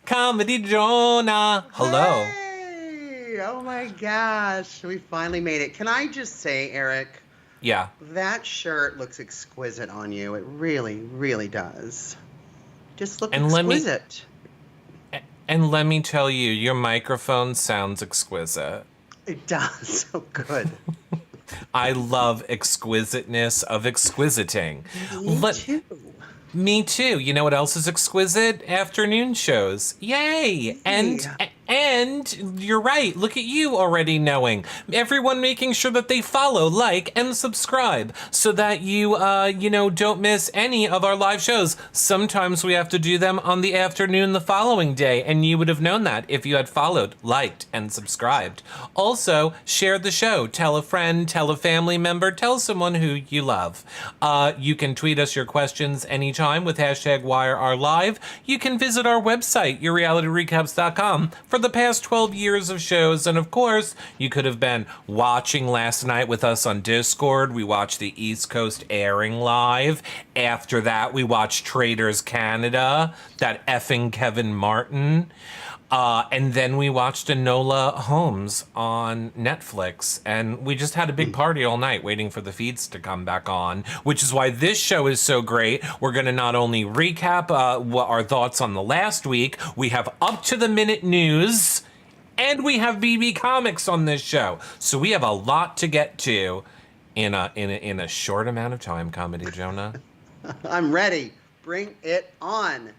Comedy Jonah. Hello. Hey! Oh my gosh, we finally made it. Can I just say, Eric, Yeah. that shirt looks exquisite on you. It really, really does. Just look And let me exquisite. and let me tell you, your microphone sounds exquisite. It does. So good. I love exquisiteness of exquisiting. Me Let too. Me too. You know what else is exquisite? Afternoon shows. Yay! Hey. And you're right. Look at you already knowing. Everyone making sure that they follow, like, and subscribe so that you don't miss any of our live shows. Sometimes we have to do them on the afternoon the following day, and you would have known that if you had followed, liked, and subscribed. Also, share the show. Tell a friend, tell a family member, tell someone who you love. You can tweet us your questions anytime with hashtag WireOurLive. You can visit our website, yourrealityrecaps.com, for the past 12 years of shows. And of course, you could have been watching last night with us on Discord. We watched the East Coast airing live. After that, we watched Traders Canada, that effing Kevin Martin. And then we watched Enola Holmes on Netflix, and we just had a big party all night waiting for the feeds to come back on, which is why this show is so great. We're going to not only recap what our thoughts on the last week, we have up-to-the-minute news, and we have BBComics on this show. So we have a lot to get to in a short amount of time, Comedy Jonah. I'm ready. Bring it on.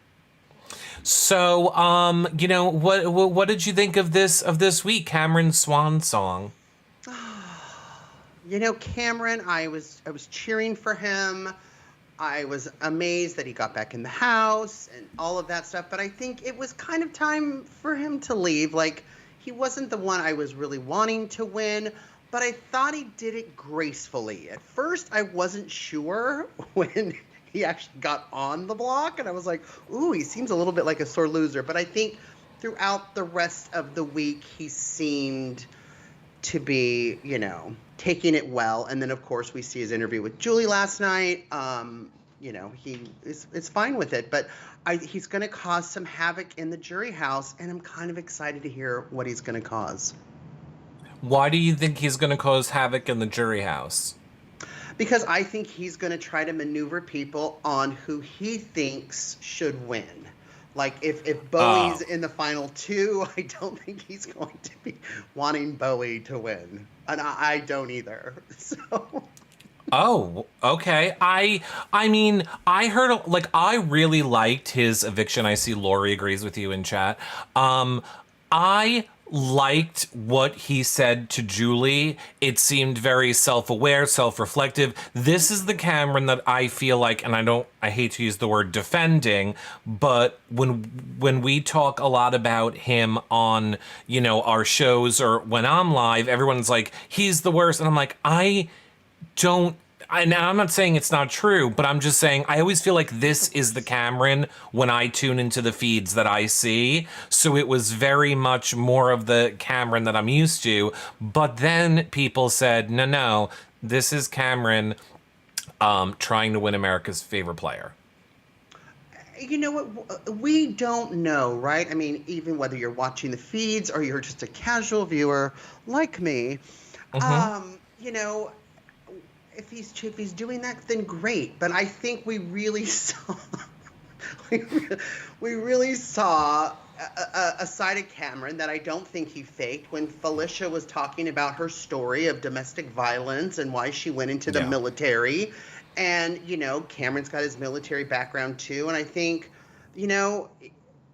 So, what did you think of this week, Cameron's swan song? You know, Cameron, I was cheering for him. I was amazed that he got back in the house and all of that stuff, but I think it was kind of time for him to leave. Like, he wasn't the one I was really wanting to win, but I thought he did it gracefully. At first, I wasn't sure when he actually got on the block, and I was like, ooh, he seems a little bit like a sore loser. But I think throughout the rest of the week, he seemed to be, taking it well. And then, of course, we see his interview with Julie last night. He is fine with it. But he's going to cause some havoc in the jury house, and I'm kind of excited to hear what he's going to cause. Why do you think he's going to cause havoc in the jury house? Because I think he's going to try to maneuver people on who he thinks should win. Like, if Bowie's in the final two, I don't think he's going to be wanting Bowie to win. And I don't either. So... Oh, okay. I mean, I heard, I really liked his eviction. I see Lori agrees with you in chat. I liked what he said to Julie. It seemed very self-aware, self-reflective. This is the Cameron that I feel like, and I hate to use the word defending, but when we talk a lot about him on, our shows or when I'm live, everyone's like, he's the worst. And I'm like, now I'm not saying it's not true, but I'm just saying I always feel like this is the Cameron when I tune into the feeds that I see. So it was very much more of the Cameron that I'm used to. But then people said, no, this is Cameron trying to win America's favorite player. You know what? We don't know, right? I mean, even whether you're watching the feeds or you're just a casual viewer like me, if he's doing that, then great. But I think we really saw we really saw a side of Cameron that I don't think he faked when Felicia was talking about her story of domestic violence and why she went into the military. And, Cameron's got his military background too. And I think,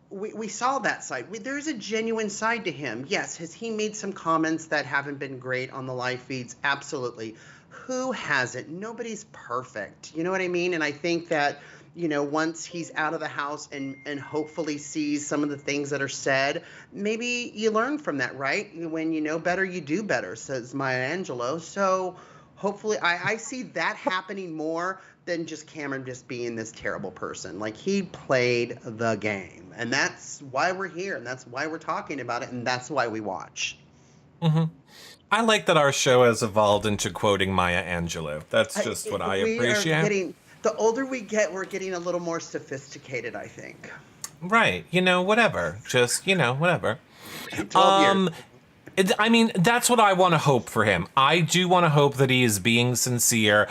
we saw that side. There's a genuine side to him. Yes, has he made some comments that haven't been great on the live feeds? Absolutely. Who hasn't? Nobody's perfect. You know what I mean? And I think that, once he's out of the house and hopefully sees some of the things that are said, maybe you learn from that, right? When you know better, you do better, says Maya Angelou. So hopefully I see that happening more than just Cameron just being this terrible person. Like, he played the game. And that's why we're here. And that's why we're talking about it. And that's why we watch. Mm-hmm. I like that our show has evolved into quoting Maya Angelou. That's just what I appreciate. The older we get, we're getting a little more sophisticated, I think. Right. Whatever. Just, whatever. 12 years. I mean, that's what I want to hope for him. I do want to hope that he is being sincere.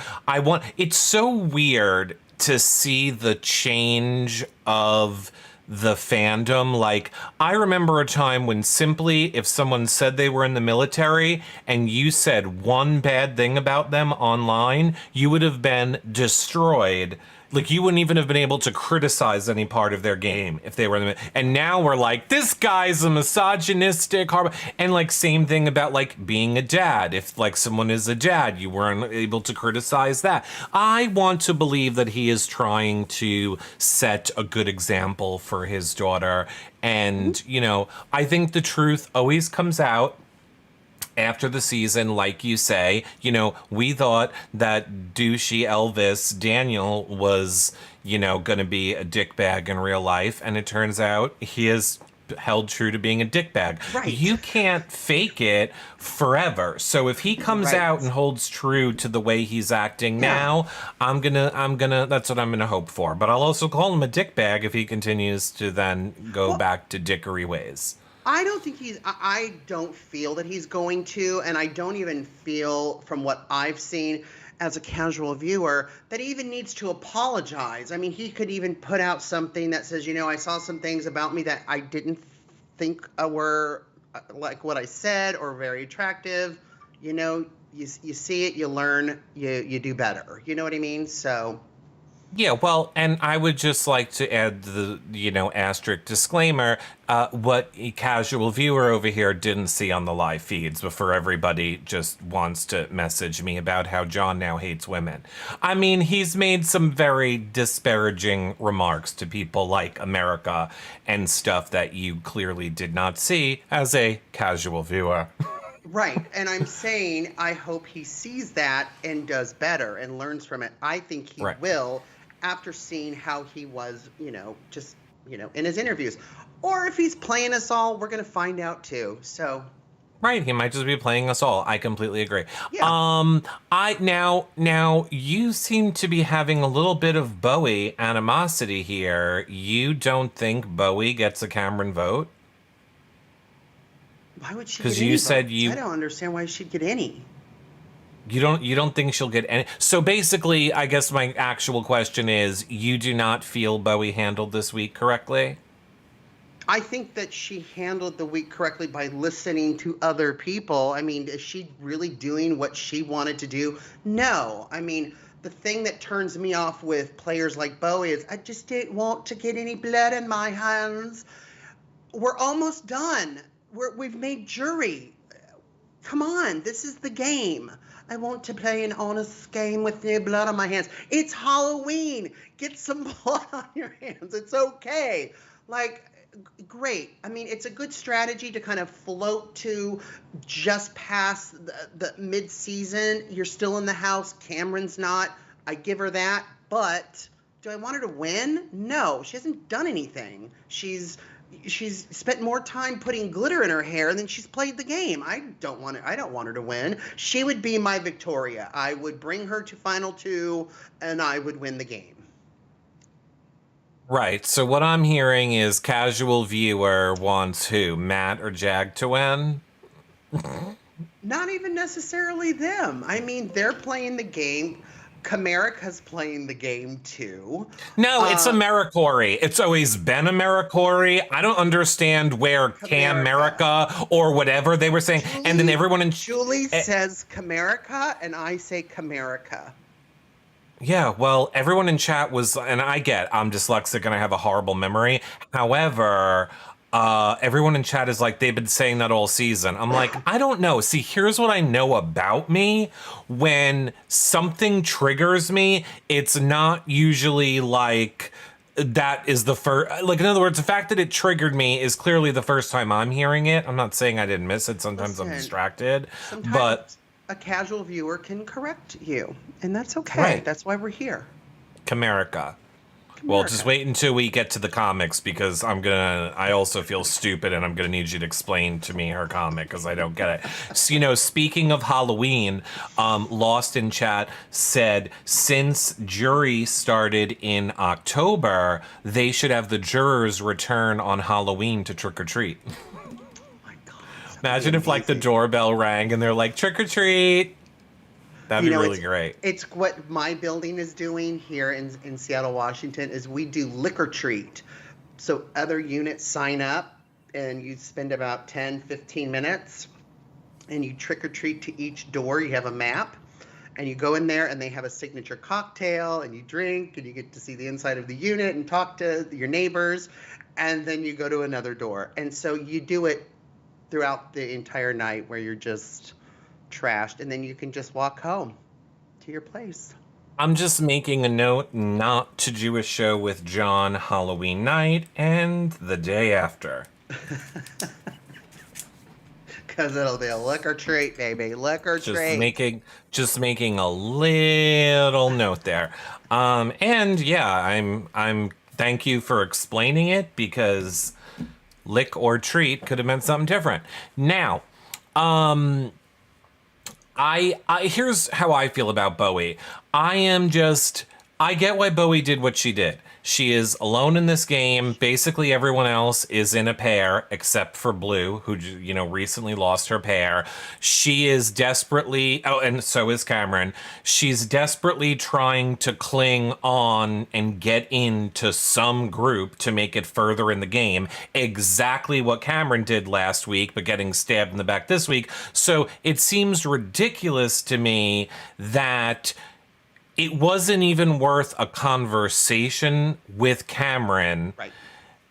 It's so weird to see the change of the fandom. Like, I remember a time when simply if someone said they were in the military and you said one bad thing about them online, you would have been destroyed. Like, you wouldn't even have been able to criticize any part of their game if they were in the. And now we're like, this guy's a misogynistic, horrible. And like, same thing about like being a dad. If like someone is a dad, you weren't able to criticize that. I want to believe that he is trying to set a good example for his daughter. And, I think the truth always comes out after the season. Like you say, we thought that douchey Elvis Daniel was, going to be a dickbag in real life. And it turns out he is held true to being a dickbag. Right. You can't fake it forever. So if he comes out and holds true to the way he's acting now, I'm gonna, that's what I'm gonna hope for. But I'll also call him a dickbag if he continues to then go back to dickery ways. I don't feel that he's going to, and I don't even feel, from what I've seen as a casual viewer, that he even needs to apologize. I mean, he could even put out something that says, I saw some things about me that I didn't think were like what I said or very attractive. You see it, you learn, you do better. You know what I mean? So... Yeah, well, and I would just like to add the, asterisk disclaimer, what a casual viewer over here didn't see on the live feeds before everybody just wants to message me about how John now hates women. I mean, he's made some very disparaging remarks to people like America and stuff that you clearly did not see as a casual viewer. Right. And I'm saying I hope he sees that and does better and learns from it. I think he will, after seeing how he was, just, in his interviews. Or if he's playing us all, we're going to find out too. So. Right, he might just be playing us all. I completely agree. Yeah. Now you seem to be having a little bit of Bowie animosity here. You don't think Bowie gets a Cameron vote? Why would she? Because you said I don't understand why she'd get any. You don't think she'll get any? So basically, I guess my actual question is, you do not feel Bowie handled this week correctly? I think that she handled the week correctly by listening to other people. I mean, is she really doing what she wanted to do? No. I mean, the thing that turns me off with players like Bowie is I just didn't want to get any blood in my hands. We're almost done. We've made jury. Come on, this is the game. I want to play an honest game with no blood on my hands. It's Halloween. Get some blood on your hands. It's okay. Like, great. I mean, it's a good strategy to kind of float to just past the mid-season. You're still in the house. Cameron's not. I give her that. But do I want her to win? No, she hasn't done anything. She's spent more time putting glitter in her hair than she's played the game. I don't want her to win. She would be my Victoria. I would bring her to Final Two, and I would win the game. Right. So what I'm hearing is casual viewer wants who? Matt or Jag to win? Not even necessarily them. I mean, they're playing the game. Comerica's playing the game too. No, it's AmeriCorey. It's always been AmeriCorey. I don't understand where Camerica or whatever they were saying. Julie, and then everyone in Julie says Comerica, and I say Comerica. Yeah, well, everyone in chat was, and I'm dyslexic and I have a horrible memory. However, everyone in chat is like, they've been saying that all season. I'm like, I don't know. See, here's what I know about me. When something triggers me, it's not usually like that is the first, like, in other words, the fact that it triggered me is clearly the first time I'm hearing it. I'm not saying I didn't miss it. Sometimes I'm distracted, but a casual viewer can correct you, and that's okay. Right. That's why we're here. Comerica. Well, just wait until we get to the comics because I also feel stupid and I'm gonna need you to explain to me her comic because I don't get it. So, speaking of Halloween, Lost in Chat said since jury started in October, they should have the jurors return on Halloween to trick or treat. My God, Imagine if like the doorbell rang and they're like, trick or treat. That'd be really great. It's what my building is doing here in Seattle, Washington, is we do liquor treat. So other units sign up and you spend about 10, 15 minutes and you trick or treat to each door. You have a map and you go in there and they have a signature cocktail and you drink and you get to see the inside of the unit and talk to your neighbors. And then you go to another door. And so you do it throughout the entire night where you're just trashed, and then you can just walk home to your place. I'm just making a note not to do a show with John Halloween night and the day after. Because it'll be a liquor treat, baby. Liquor treat. Just making a little note there. And yeah, I'm thank you for explaining it because lick or treat could have meant something different. Now, I here's how I feel about Bowie. I get why Bowie did what she did. She is alone in this game. Basically, everyone else is in a pair except for Blue, who, recently lost her pair. She is desperately, and so is Cameron. She's desperately trying to cling on and get into some group to make it further in the game. Exactly what Cameron did last week, but getting stabbed in the back this week. So it seems ridiculous to me that it wasn't even worth a conversation with Cameron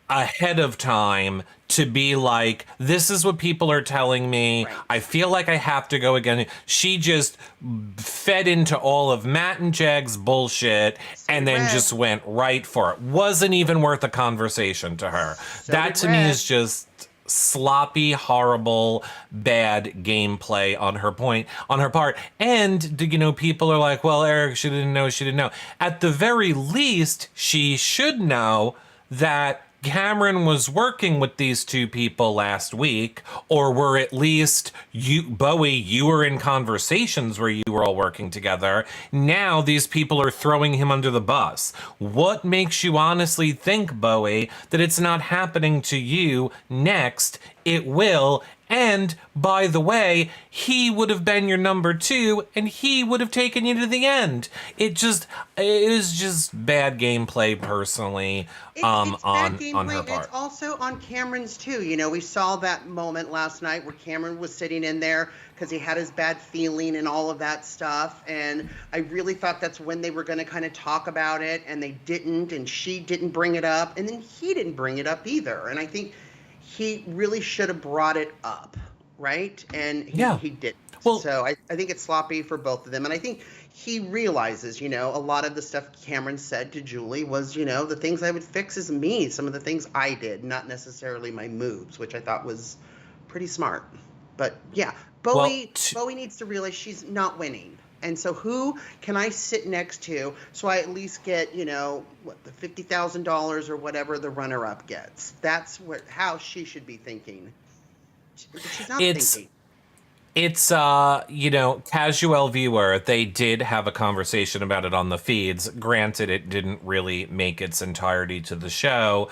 ahead of time to be like, this is what people are telling me. Right. I feel like I have to go again. She just fed into all of Matt and Jag's bullshit and then just went right for it. Wasn't even worth a conversation to her. That to me is just sloppy, horrible, bad gameplay on her part. And people are like, well, Eric, she didn't know. At the very least, she should know that Cameron was working with these two people last week, or were at least Bowie, you were in conversations where you were all working together. Now these people are throwing him under the bus. What makes you honestly think, Bowie, that it's not happening to you next? It will. And by the way, he would have been your number 2 and he would have taken you to the end. It is just bad gameplay personally. It's bad gameplay, on her part. It's also on Cameron's too. We saw that moment last night where Cameron was sitting in there because he had his bad feeling and all of that stuff. And I really thought that's when they were going to kind of talk about it, and they didn't, and she didn't bring it up, and then he didn't bring it up either. And I think he really should have brought it up, right? And he didn't. Well, so I think it's sloppy for both of them. And I think he realizes, a lot of the stuff Cameron said to Julie was, the things I would fix is me. Some of the things I did, not necessarily my moves, which I thought was pretty smart. But yeah, Bowie needs to realize she's not winning. And so who can I sit next to so I at least get, the $50,000 or whatever the runner-up gets? That's how she should be thinking. She's not thinking. It's, casual viewer, they did have a conversation about it on the feeds. Granted, it didn't really make its entirety to the show.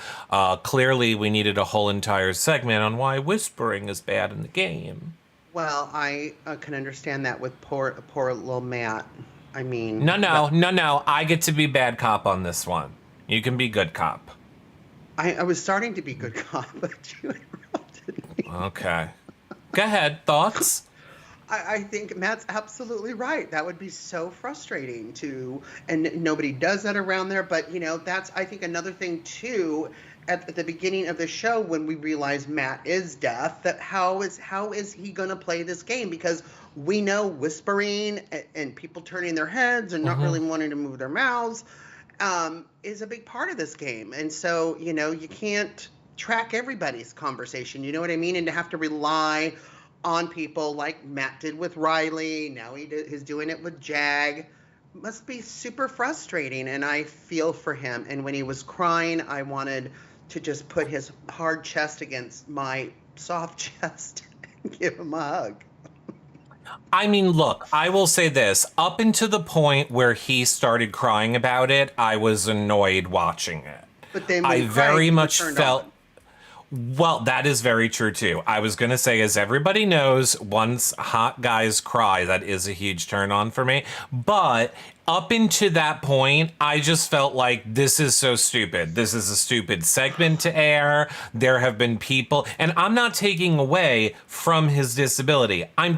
Clearly, we needed a whole entire segment on why whispering is bad in the game. Well, I can understand that with poor little Matt. I mean... No. I get to be bad cop on this one. You can be good cop. I was starting to be good cop, but you interrupted me. Okay. Go ahead. Thoughts? I think Matt's absolutely right. That would be so frustrating and nobody does that around there. But, that's, I think, another thing, too, at the beginning of the show when we realize Matt is deaf, that how is he going to play this game? Because we know whispering and people turning their heads and not really wanting to move their mouths is a big part of this game. And so, you can't track everybody's conversation, you know what I mean? And to have to rely on people like Matt did with Riley. Now he's doing it with Jag. must be super frustrating, and I feel for him. And when he was crying, I wanted to just put his hard chest against my soft chest and give him a hug. I mean, look, I will say this. Up until the point where he started crying about it, I was annoyed watching it. But then when I he cried, very you much turned felt. on. Well, that is very true too. I was going to say, as everybody knows, once hot guys cry, that is a huge turn on for me. But up into that point, I just felt like this is so stupid. This is a stupid segment to air. There have been people, and I'm not taking away from his disability. I'm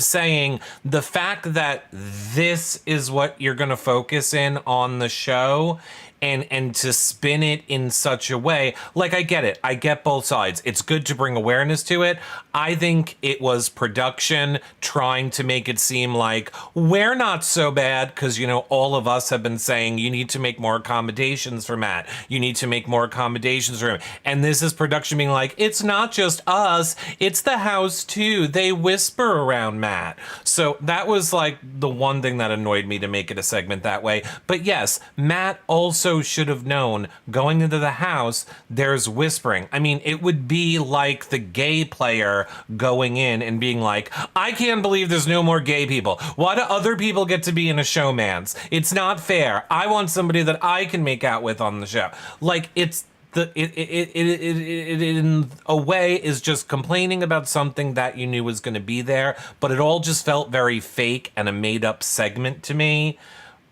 saying the fact that this is what you're going to focus in on the show, and to spin it in such a way, like, I get it. I get both sides. It's good to bring awareness to it. I think it was production trying to make it seem like we're not so bad, because, you know, all of us have been saying you need to make more accommodations for Matt. You need to make more accommodations for him. And this is production being like, it's not just us, it's the house too. They whisper around Matt. So that was like the one thing that annoyed me to make it a segment that way. But yes, Matt also should have known going into the house there's whispering. I mean, it would be like the gay player going in and being like, I can't believe there's no more gay people. Why do other people get to be in a showman's? It's not fair. I want somebody that I can make out with on the show. Like, it's it in a way is just complaining about something that you knew was going to be there, but it all just felt very fake and a made up segment to me,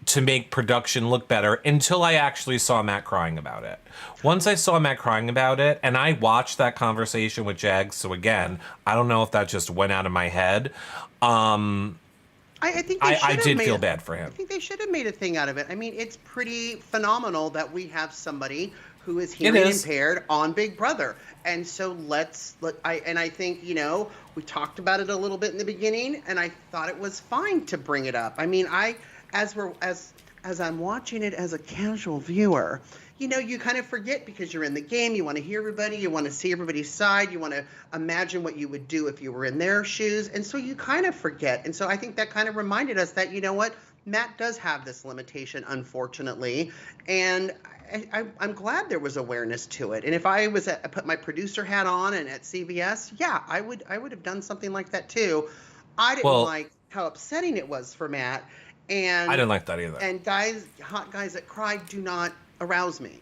to make production look better, until I actually saw Matt crying about it. Once I saw Matt crying about it, and I watched that conversation with Jags, so again, I don't know if that just went out of my head. I think I did feel bad for him. I think they should have made a thing out of it. I mean, it's pretty phenomenal that we have somebody who is hearing impaired on Big Brother. And so I think, you know, we talked about it a little bit in the beginning, and I thought it was fine to bring it up. I mean, as I'm watching it as a casual viewer, you know, you kind of forget because you're in the game. You want to hear everybody. You want to see everybody's side. You want to imagine what you would do if you were in their shoes. And so you kind of forget. And so I think that kind of reminded us that, you know what, Matt does have this limitation, unfortunately. And I'm glad there was awareness to it. And if I put my producer hat on and at CBS, yeah, I would have done something like that too. I didn't like how upsetting it was for Matt. And I didn't like that either. And hot guys that cry do not arouse me.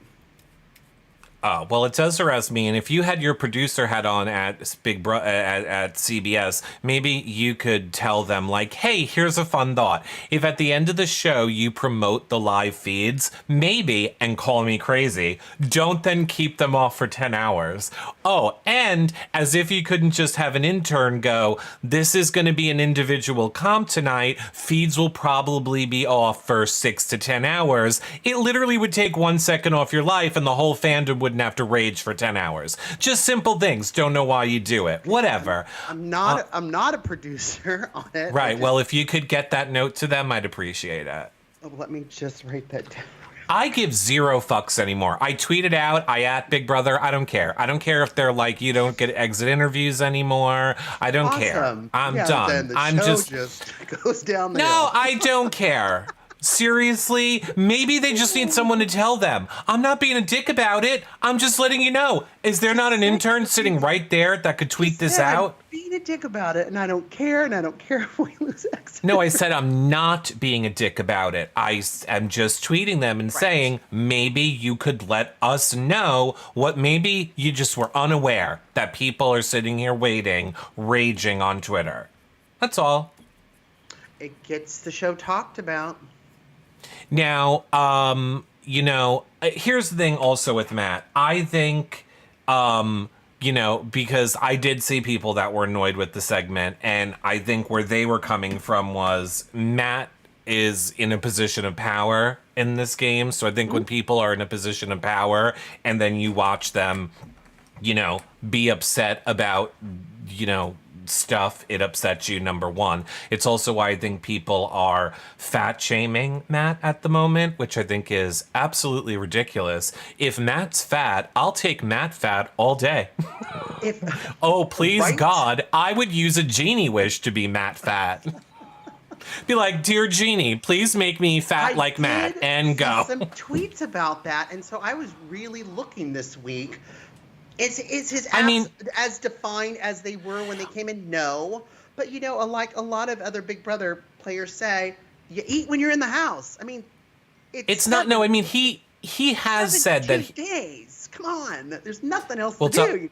Well, it does arouse me, and if you had your producer hat on at at CBS, maybe you could tell them, like, hey, here's a fun thought. If at the end of the show you promote the live feeds, maybe, and call me crazy, don't then keep them off for 10 hours. Oh, and as if you couldn't just have an intern go, this is going to be an individual comp tonight, feeds will probably be off for 6 to 10 hours. It literally would take 1 second off your life, and the whole fandom would have to rage for 10 hours. Just simple things. Don't know why you do it. Whatever. I'm not a producer on it. Right. Well, if you could get that note to them, I'd appreciate it. Oh, let me just write that down. I give 0 fucks anymore. I tweet it out. I at Big Brother. I don't care. I don't care if they're like, you don't get exit interviews anymore. I don't care. I'm done. Then the I'm show just goes down the hill. No, I don't care. Seriously, maybe they just need someone to tell them. I'm not being a dick about it. I'm just letting you know. Is there not an intern sitting right there that could tweet this out? I'm being a dick about it, and I don't care, and I don't care if we lose X. No, I said I'm not being a dick about it. I am just tweeting them and saying, maybe you could let us know what maybe you just were unaware that people are sitting here waiting, raging on Twitter. That's all. It gets the show talked about. Now, you know, here's the thing also with Matt. I think, you know, because I did see people that were annoyed with the segment, and I think where they were coming from was Matt is in a position of power in this game. So I think when people are in a position of power and then you watch them, you know, be upset about, you know, stuff, it upsets you, number one. It's also why I think people are fat shaming Matt at the moment, which I think is absolutely ridiculous. If Matt's fat, I'll take Matt fat all day. Oh, please, right? God, I would use a genie wish to be Matt fat. Be like, dear Jeannie, please make me fat like Matt, and see go. some tweets about that, and so I was really looking this week. Is his I abs mean, as defined as they were when they came in? No. But, like a lot of other Big Brother players say, you eat when you're in the house. I mean, it's not. No, I mean, he has said that. 72 days. Come on. There's nothing else Well, to do.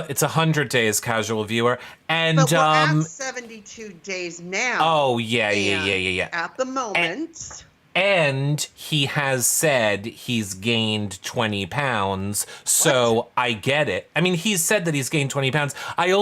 It's 100 days, casual viewer, and But we're at 72 days now. Oh yeah. At the moment. And he has said he's gained 20 pounds, so What? I get it. I mean, he's said that he's gained 20 pounds. I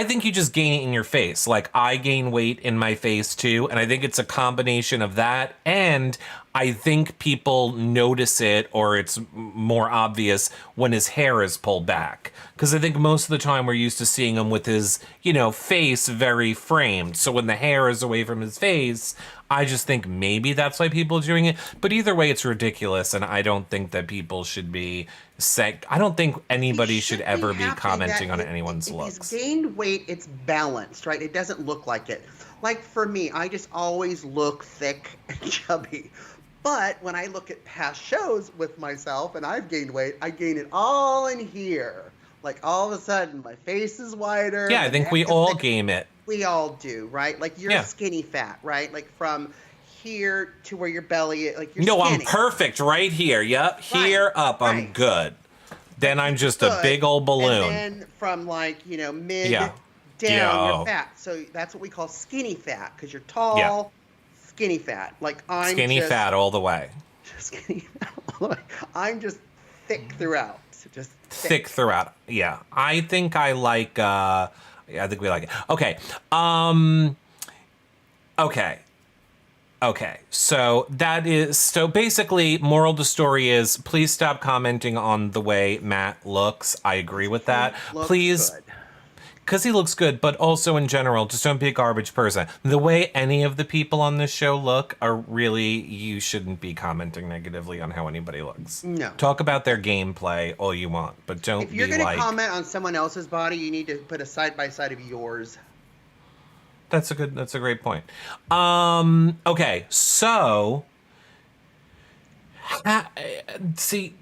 think you just gain it in your face. Like, I gain weight in my face too, and I think it's a combination of that, and I think people notice it, or it's more obvious when his hair is pulled back. Because I think most of the time we're used to seeing him with his, face very framed. So when the hair is away from his face, I just think maybe that's why people are doing it. But either way, it's ridiculous, and I don't think that people should be I don't think anybody should ever be commenting on anyone's looks. If he's gained weight, it's balanced, right? It doesn't look like it. Like for me, I just always look thick and chubby. But when I look at past shows with myself and I've gained weight, I gain it all in here. Like all of a sudden, my face is wider. Yeah, I think we all gain it. We all do, right? Like you're skinny fat, right? Like from here to where your belly, like you're skinny. I'm perfect right here. Yep, here up, I'm good. Then I'm just a big old balloon. And then from like, mid down, you're fat. So that's what we call skinny fat because you're tall, skinny fat. Like I'm skinny fat all the way. Skinny fat all the way. I'm just thick throughout. Just thick throughout. Yeah, I think I like. I think we like it. Okay. Okay. So basically, moral of the story is please stop commenting on the way Matt looks. I agree with that. Please. Good. Because he looks good, but also in general, just don't be a garbage person. The way any of the people on this show look you shouldn't be commenting negatively on how anybody looks. No. Talk about their gameplay all you want, but don't be like... If you're going to comment on someone else's body, you need to put a side-by-side of yours. That's a great point. Okay, so... See...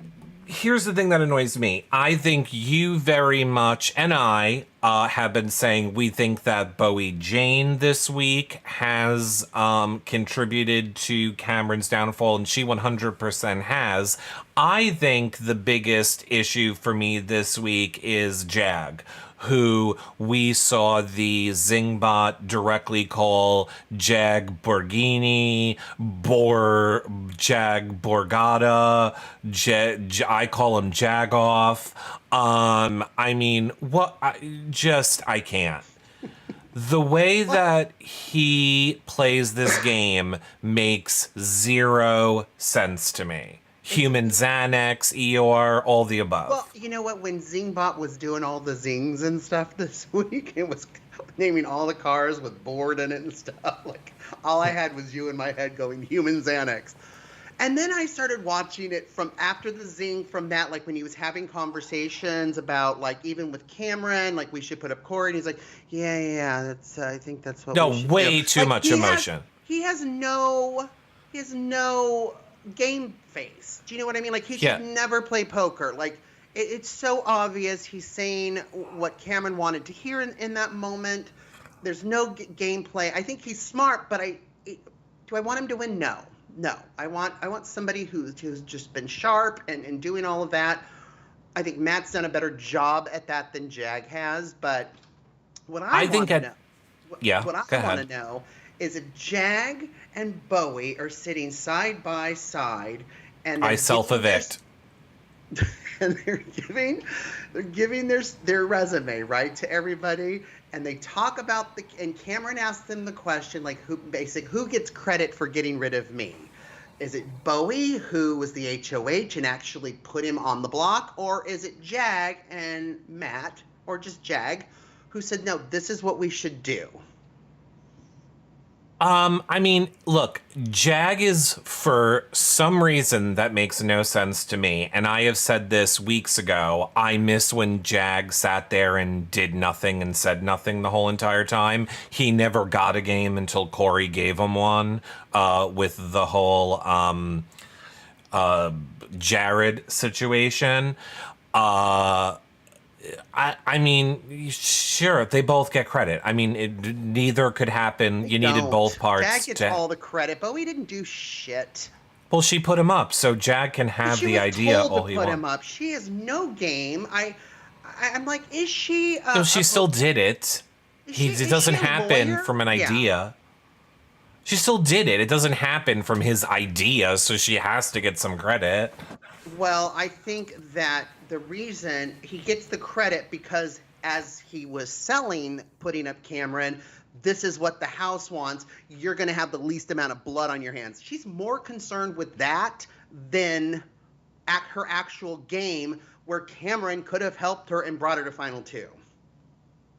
Here's the thing that annoys me. I think you very much, and I, have been saying we think that Bowie Jane this week has contributed to Cameron's downfall, and she 100% has. I think the biggest issue for me this week is Jag, who we saw the Zingbot directly call Jag Borghini, Jag Borgata, I call him Jagoff. I mean, I can't. The way that he plays this game makes zero sense to me. Human Xanax, Eeyore, all the above. Well, you know what? When Zingbot was doing all the zings and stuff this week, it was naming all the cars with board in it and stuff. Like, all I had was you in my head going, Human Xanax. And then I started watching it from after the zing from that, like when he was having conversations about, like, even with Cameron, like, we should put up Corey. And he's like, yeah, I think that's what we should do. Way too much emotion. He has no game face. Do you know what I mean? Like, he should never play poker. Like, it's so obvious he's saying what Cameron wanted to hear in that moment. There's no gameplay. I think he's smart, but do I want him to win? No. I want somebody who's just been sharp and doing all of that. I think Matt's done a better job at that than Jag has, but what I want to know is if Jag and Bowie are sitting side by side and I self-evict. And they're giving their resume, right, to everybody, and they talk about and Cameron asks them the question, like, who gets credit for getting rid of me? Is it Bowie, who was the HOH and actually put him on the block, or is it Jag and Matt, or just Jag, who said, no, this is what we should do? I mean, look, Jag is, for some reason that makes no sense to me, and I have said this weeks ago, I miss when Jag sat there and did nothing and said nothing the whole entire time. He never got a game until Corey gave him one, with the whole Jared situation. I mean, sure, they both get credit. I mean, neither could happen. You needed both parts. Jag gets all the credit. Bowie didn't do shit. Well, she put him up, so Jag can have the idea all he wants. She was told to put him up. She has no game. I'm like, is she? No, she still did it. It doesn't happen from an idea. Yeah. She still did it. It doesn't happen from his idea, so she has to get some credit. Well, I think that the reason he gets the credit because as he was putting up Cameron, this is what the house wants. You're going to have the least amount of blood on your hands. She's more concerned with that than at her actual game where Cameron could have helped her and brought her to Final 2.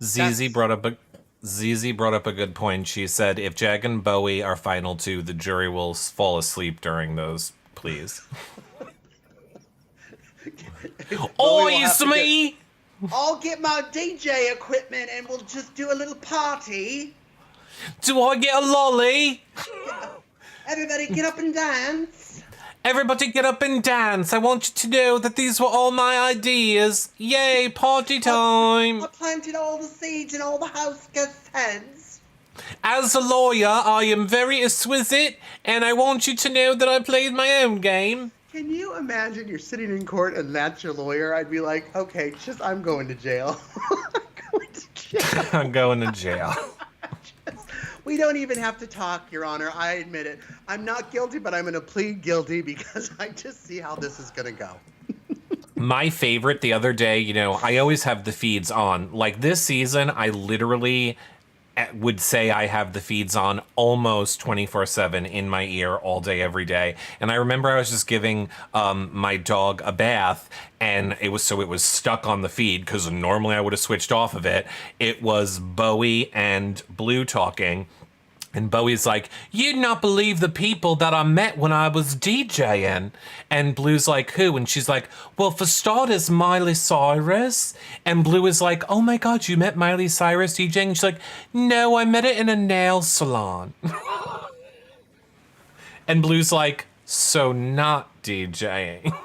ZZ brought up a good point. She said, if Jag and Bowie are Final 2, the jury will fall asleep during those, please. Oh, it's me! I'll get my DJ equipment and we'll just do a little party. Do I get a lolly? Everybody get up and dance. Everybody get up and dance. I want you to know that these were all my ideas. Yay, party time. I planted all the seeds in all the house guests' heads. As a lawyer, I am very exquisite, and I want you to know that I played my own game. Can you imagine you're sitting in court and that's your lawyer? I'd be like, okay, I'm going to jail. I'm going to jail. We don't even have to talk, Your Honor. I admit it. I'm not guilty, but I'm going to plead guilty because I just see how this is going to go. My favorite the other day, I always have the feeds on. Like this season, I literally would say I have the feeds on almost 24/7 in my ear all day, every day. And I remember I was just giving my dog a bath, and it was stuck on the feed because normally I would have switched off of it. It was Bowie and Blue talking. And Bowie's like, you'd not believe the people that I met when I was DJing. And Blue's like, who? And she's like, well, for starters, Miley Cyrus. And Blue is like, oh my God, you met Miley Cyrus DJing? And she's like, no, I met it in a nail salon. And Blue's like, so not DJing.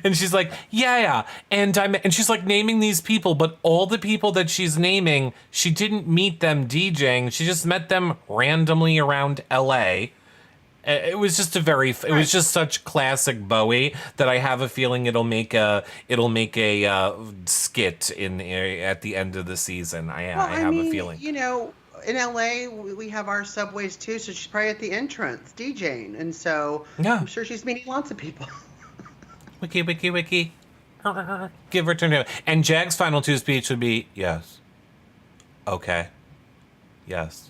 And she's like, yeah, and she's like naming these people, but all the people that she's naming, she didn't meet them DJing. She just met them randomly around LA. It was just it was just such classic Bowie that I have a feeling it'll make a skit at the end of the season. I have a feeling. In LA, we have our subways too, so she's probably at the entrance DJing, and so yeah. I'm sure she's meeting lots of people. Wiki. Give her turn. And Jag's final 2 speech would be, yes. Okay. Yes.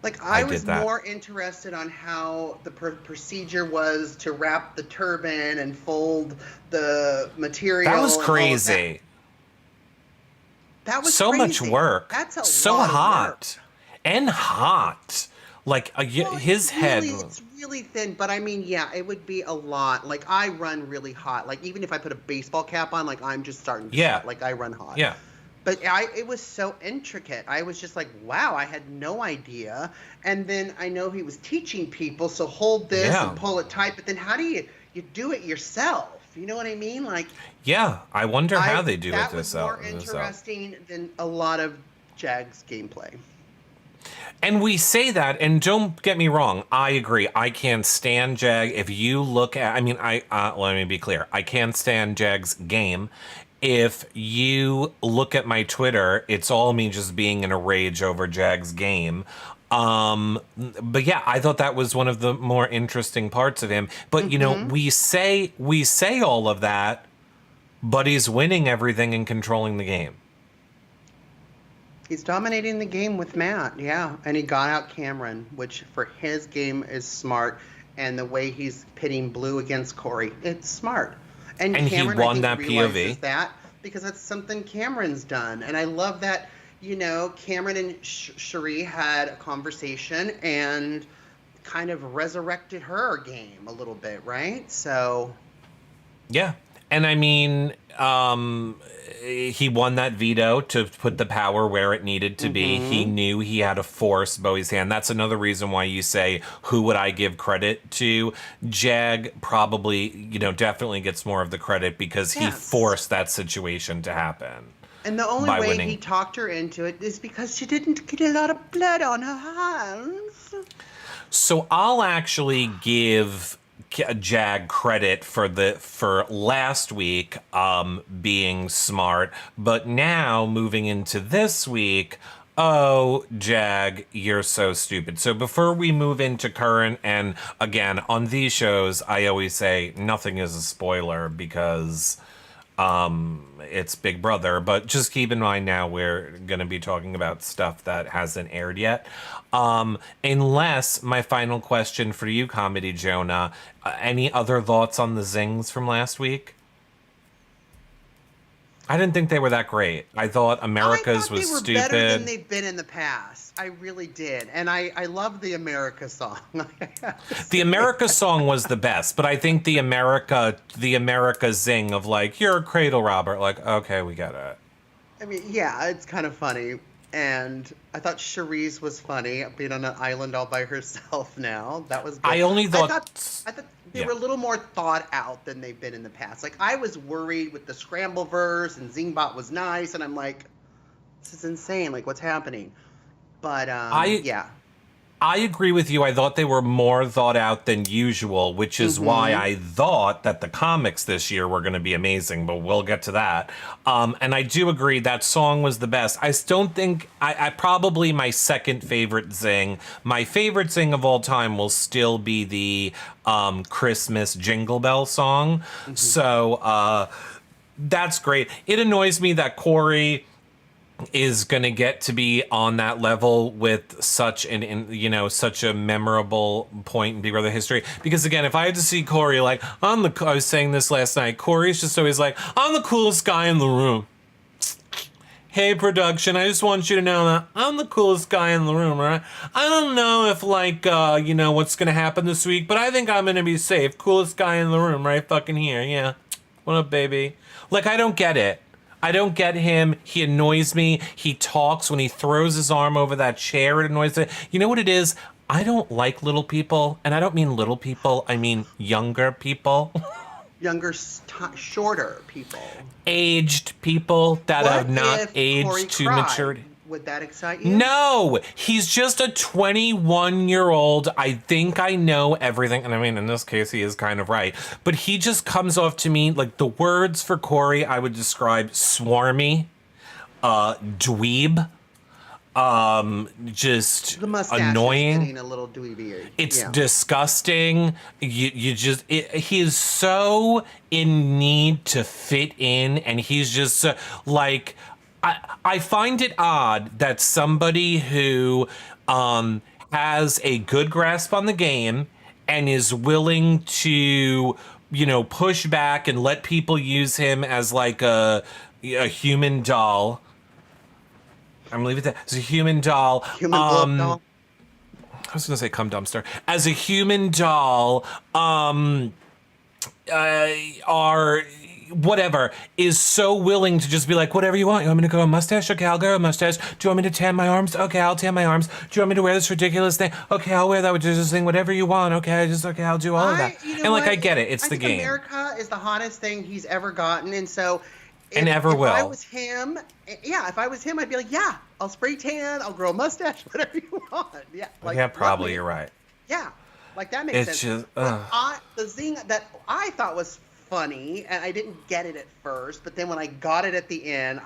Like, I was more interested on how the procedure was to wrap the turban and fold the material. That was crazy. That was so crazy. Much work. That's a so lot hot. Of work. And hot. Like, his head. It's really thin, but I mean, yeah, it would be a lot. Like, I run really hot. Like, even if I put a baseball cap on, like, I'm just starting to sweat. Like, I run hot. Yeah. But it was so intricate. I was just like, wow, I had no idea. And then I know he was teaching people, so hold this and pull it tight. But then how do you do it yourself? You know what I mean? Like, yeah, I wonder how they do it themselves. That was more interesting than a lot of Jag's gameplay. And we say that, and don't get me wrong, I agree. I can't stand Jag. If you look at, let me be clear. I can't stand Jag's game. If you look at my Twitter, it's all me just being in a rage over Jag's game. But yeah, I thought that was one of the more interesting parts of him. But we say all of that, but he's winning everything and controlling the game. He's dominating the game with Matt, yeah. And he got out Cameron, which for his game is smart. And the way he's pitting Blue against Corey, it's smart. And Cameron, he won that POV. That because that's something Cameron's done. And I love that Cameron and Cherie had a conversation and kind of resurrected her game a little bit, right? So Yeah. And I mean, he won that veto to put the power where it needed to be. He knew he had to force Bowie's hand. That's another reason why you say, who would I give credit to? Jag probably, definitely gets more of the credit because he forced that situation to happen. And the only way he talked her into it is because she didn't get a lot of blood on her hands. So I'll actually give Jag credit for last week being smart, but now moving into this week, oh, Jag, you're so stupid. So before we move into current, and again, on these shows, I always say nothing is a spoiler because it's Big Brother, but just keep in mind now we're going to be talking about stuff that hasn't aired yet. Unless my final question for you, Comedy Jonah, any other thoughts on the zings from last week? I didn't think they were that great. I thought America's was stupid. I thought they were better than they've been in the past. I really did. And I love the America song. The America song was the best, but I think the America zing of like, you're a cradle robber, like, okay, we get it. I mean, yeah, it's kind of funny. And I thought Cherie's was funny, being on an island all by herself now. That was good. I thought they were a little more thought out than they've been in the past. Like, I was worried with the Scramble verse, and Zingbot was nice, and I'm like, this is insane. Like, what's happening? But, yeah. I agree with you. I thought they were more thought out than usual, which is why I thought that the comics this year were going to be amazing, but we'll get to that. And I do agree that song was the best. I don't think, I probably my second favorite zing. My favorite zing of all time will still be the Christmas Jingle Bell song. So that's great. It annoys me that Corey is going to get to be on that level with such such a memorable point in Big Brother history. Because again, if I had to see Corey, like, I was saying this last night, Corey's just always like, I'm the coolest guy in the room. Hey, production, I just want you to know that I'm the coolest guy in the room, right? I don't know if, like, what's going to happen this week, but I think I'm going to be safe. Coolest guy in the room, right fucking here, yeah. What up, baby? Like, I don't get it. I don't get him. He annoys me. He talks when he throws his arm over that chair. It annoys me. You know what it is? I don't like little people. And I don't mean little people. I mean younger people. Younger, shorter people. Aged people that have not aged to maturity. Would that excite you? No! He's just a 21-year-old. I think I know everything. And I mean, in this case, he is kind of right. But he just comes off to me, like, the words for Corey I would describe swarmy, dweeb, just the mustache annoying. is getting a little dweeby. It's disgusting. He is so in need to fit in, and he's just like... I find it odd that somebody who has a good grasp on the game and is willing to, push back and let people use him as like a human doll. I'm leaving that as a human doll. Human doll. I was going to say cum dumpster. As a human doll, whatever, is so willing to just be like, whatever you want. You want me to grow a mustache? Okay, I'll grow a mustache. Do you want me to tan my arms? Okay, I'll tan my arms. Do you want me to wear this ridiculous thing? Okay, I'll wear that ridiculous thing. Whatever you want. Okay, I'll do all of that. And like, I get it. It's the game. America is the hottest thing he's ever gotten, and so if I was him, I'd be like, yeah, I'll spray tan, I'll grow a mustache, whatever you want. Yeah, like, yeah, probably you're right. Yeah, like that makes sense. Just, the zing that I thought was funny, and I didn't get it at first, but then when I got it at the end,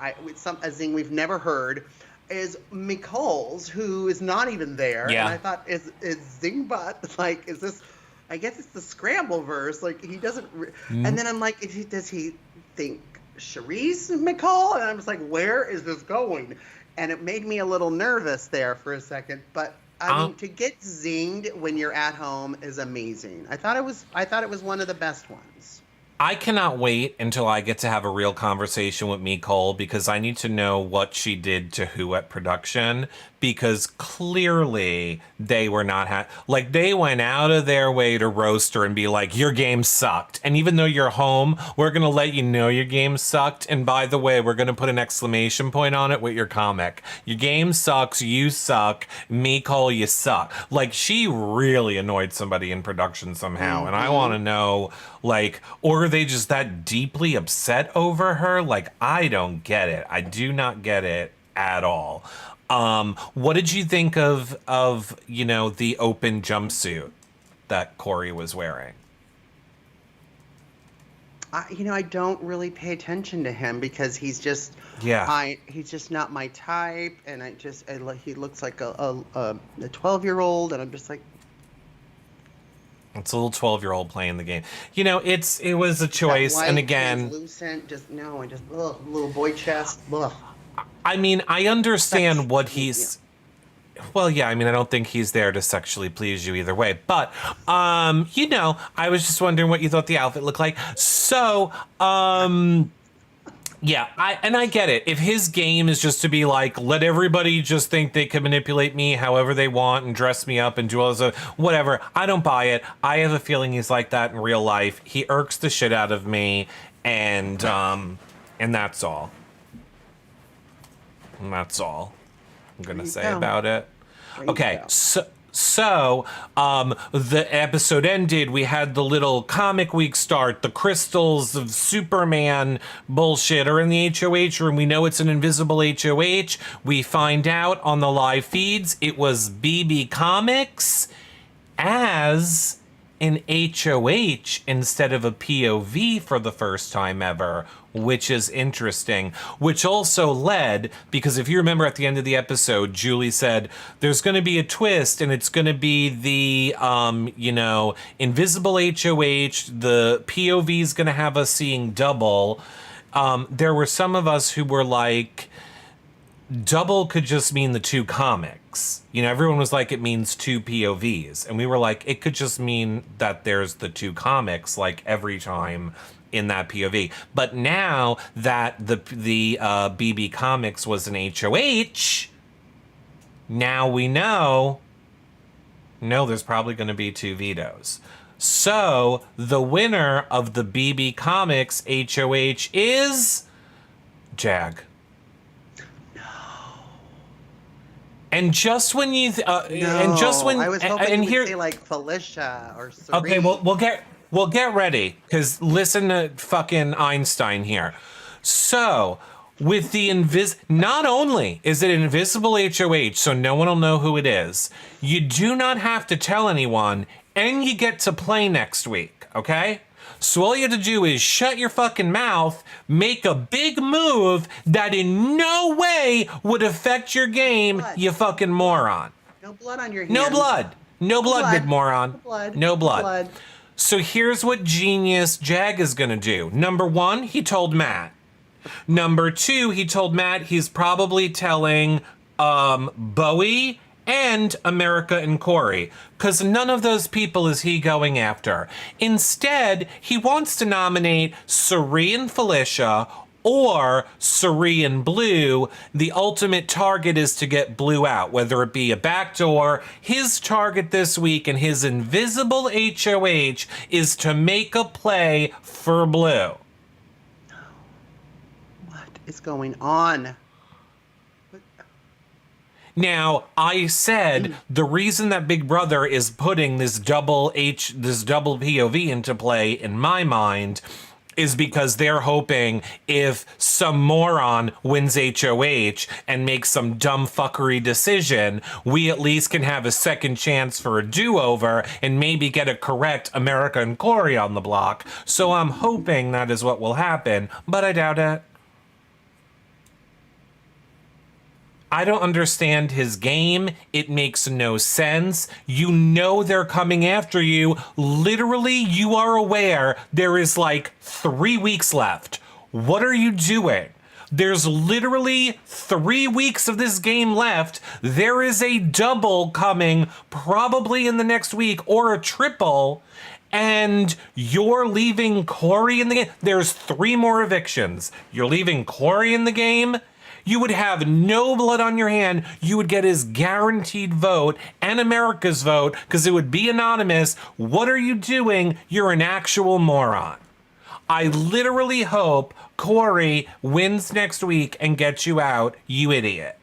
a zing we've never heard is Micole's, who is not even there. Yeah. And I thought, is Zingbot, like, is this, I guess it's the Scramble verse, like, he doesn't, and then I'm like, does he think Cherie's Micole? And I was like, where is this going? And it made me a little nervous there for a second, but I mean, to get zinged when you're at home is amazing. I thought it was one of the best ones. I cannot wait until I get to have a real conversation with Nicole, because I need to know what she did to who at production, because clearly they were not like, they went out of their way to roast her and be like, your game sucked. And even though you're home, we're going to let you know your game sucked. And by the way, we're going to put an exclamation point on it with your comic. Your game sucks. You suck. Nicole, you suck. Like, she really annoyed somebody in production somehow. Mm-hmm. And I want to know, like, or are they just that deeply upset over her? Like, I don't get it. I do not get it at all. What did you think of the open jumpsuit that Corey was wearing? I don't really pay attention to him because he's just he's just not my type, and he looks like a 12-year-old, and I'm just like, it's a little 12-year-old playing the game. It was a choice, and again, translucent, little boy chest. Ugh. I mean, I understand what he's. Well, yeah, I mean, I don't think he's there to sexually please you either way. But, I was just wondering what you thought the outfit looked like. So, yeah, I get it. If his game is just to be like, let everybody just think they can manipulate me however they want and dress me up and do all this stuff, whatever, I don't buy it. I have a feeling he's like that in real life. He irks the shit out of me, and that's all. And that's all I'm going to say about it. Okay, so the episode ended. We had the little comic week start. The crystals of Superman bullshit are in the HOH room. We know it's an invisible HOH. We find out on the live feeds it was BBComics as an HOH instead of a POV for the first time ever, which is interesting, which also led, because if you remember at the end of the episode, Julie said, there's going to be a twist, and it's going to be the, invisible HOH, the POV is going to have us seeing double. There were some of us who were like, double could just mean the two comics. Everyone was like, it means two POVs. And we were like, it could just mean that there's the two comics, like, every time in that POV. But now that the BBComics was an HOH, now we know, no, there's probably going to be two vetoes. So the winner of the BBComics HOH is Jag. And just when you, and just when, I was hoping and you here, would say like Felicia or Serene. Okay, we'll get ready, because listen to fucking Einstein here. So with the not only is it invisible HOH, so no one will know who it is, you do not have to tell anyone, and you get to play next week. Okay. So all you have to do is shut your fucking mouth, make a big move that in no way would affect your game, you fucking moron. No blood on your hands. No blood. No blood, big moron. No blood. Blood. So here's what genius Jag is going to do. Number one, he told Matt. Number two, he told Matt he's probably telling Bowie and America and Corey, because none of those people is he going after. Instead, he wants to nominate Suri and Felicia or Suri and Blue. The ultimate target is to get Blue out, whether it be a backdoor. His target this week in his invisible HOH is to make a play for Blue. What is going on? Now, I said the reason that Big Brother is putting this double POV into play, in my mind, is because they're hoping if some moron wins HOH and makes some dumb fuckery decision, we at least can have a second chance for a do-over and maybe get a correct America and Corey on the block. So I'm hoping that is what will happen, but I doubt it. I don't understand his game. It makes no sense. You know they're coming after you. Literally, you are aware there is like 3 weeks left. What are you doing? There's literally 3 weeks of this game left. There is a double coming probably in the next week, or a triple. And you're leaving Corey in the game. There's 3 more evictions. You're leaving Corey in the game. You would have no blood on your hand. You would get his guaranteed vote and America's vote because it would be anonymous. What are you doing? You're an actual moron. I literally hope Corey wins next week and gets you out, you idiot.